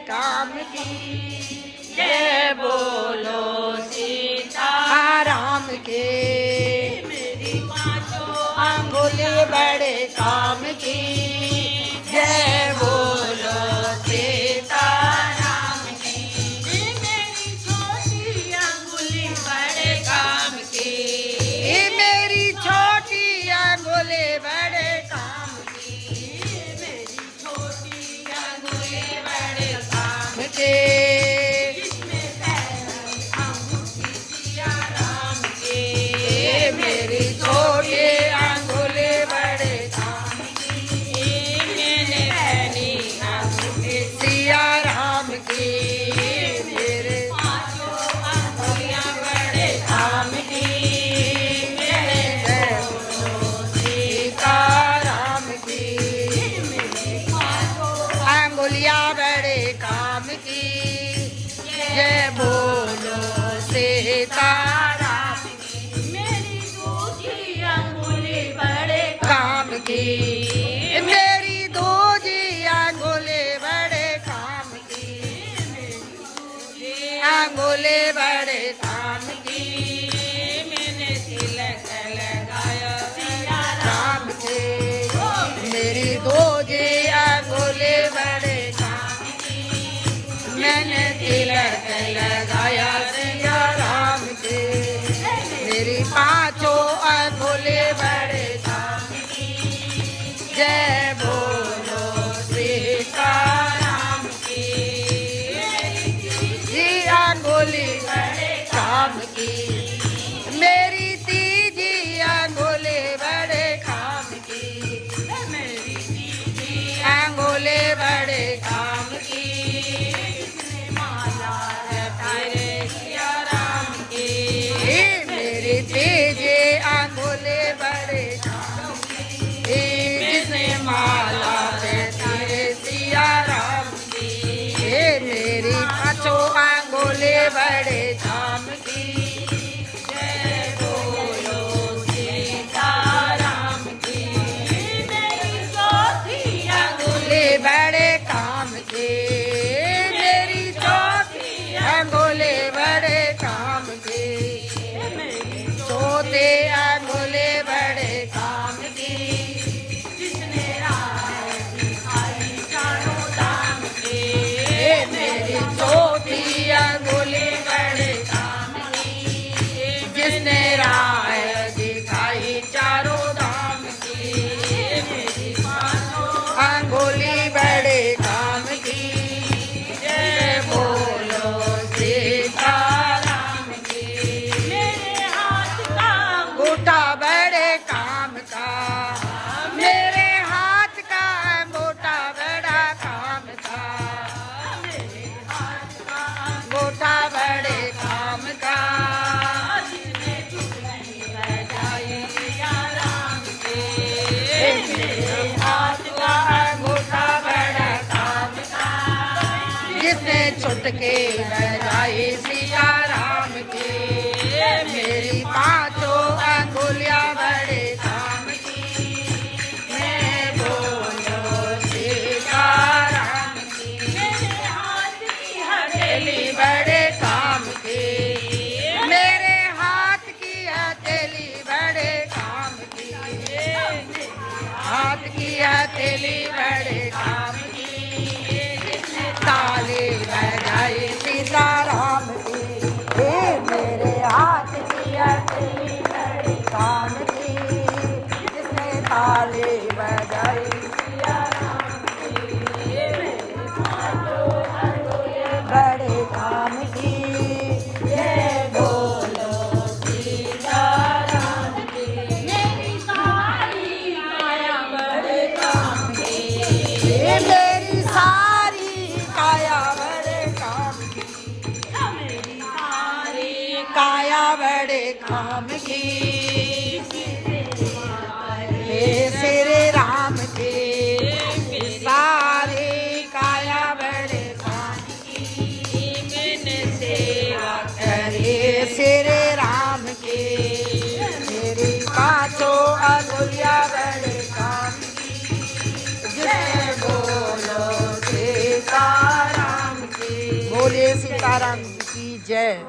काम की, जय बोलो सीता राम के। मेरी पांचों अंगुली बड़े काम की, जय बोलो सीता राम की। मेरी छोटी अंगुली बड़े काम की, मेरी छोटी अंगुली बड़े काम की, मेरी छोटी अंगुली बड़े काम के। मेरी छोटी अंगुली बड़े काम की, मैंने पहनी अंगुली सिया राम की। मेरे पांचों अंगुलियां बड़े काम की, मेरे बोलो सीता राम की। मेरे पांचों अंगुलियां बड़े काम की, जय बोलो सीता राम की। मेरी दूसरी अंगुली बड़े काम की, मेरी दूसरी अंगुली बड़े काम की, अंगुली बड़े काम की। मैंने तिलक लगाया सिया राम के, मेरी दूसरी अंगुली बड़े काम की, मैंने तिलक लगाया सिया राम के। मेरी पांचों अंगुली बड़े काम की, जय बोलो सीता राम की। मेरी तीसरी अंगुली बड़े काम की, मेरी तीसरी अंगुली बड़े काम की, मेरी तीसरी अंगुली बड़े काम की। माला रटाए सिया राम की, मेरी तीसरी अंगुली बड़े काम की, जिसने माला रटाए सिया राम की। मेरी पांचों अंगुली बड़े काम की, जय बोलो सीता राम की। मेरी चौथी अंगुली बड़े काम की, मेरी चौथी अंगुली बड़े काम की, मेरी चौथे अंगुली बड़े काम की। जिसने राह दिखाई चारों धाम की, मेरी चौथी अंगुली बड़े काम की, जिसने राह दिखाई चारों धाम की। मेरी पांचों अंगुली बड़े काम की, जय बोलो सीता राम की। मेरे हाथ का अंगूठा बड़े काम का, मेरे हाथ का अंगूठा बड़ा काम का, मेरे हाथ का अंगूठा बड़े काम का। जिसने चुटकी बजाई सिया राम के, मेरे हाथ का अंगूठा बड़ा काम का, जिसने चुटकी बजाई सिया राम के। मेरी पांचों अंगुलियां बड़े काम की, मैं बोलो सीता राम की। मेरे हाथ की हथेली बड़े काम की, मेरे हाथ की हथेली बड़े काम की, हाथ की हथेली बड़े काम की। जिसने ताली बजाई सीता राम की, मेरे हाथ की हथेली बड़े काम की, जिसने ताली बजाई सिया राम की। मेरे पांचों अंगुलियां बड़े काम की, जय बोलो सीता राम की। मेरी सारी काया बड़े काम की, मेरी सारी काया बड़े काम की, मेरी सारी काया बड़े काम की। श्री राम के सारे काया बड़े काम की, मैंने सेवा करे श्री राम के। मेरी पांचों अंगुलियां बड़े काम की, जय बोलो सीता राम सीताराम जी की जय।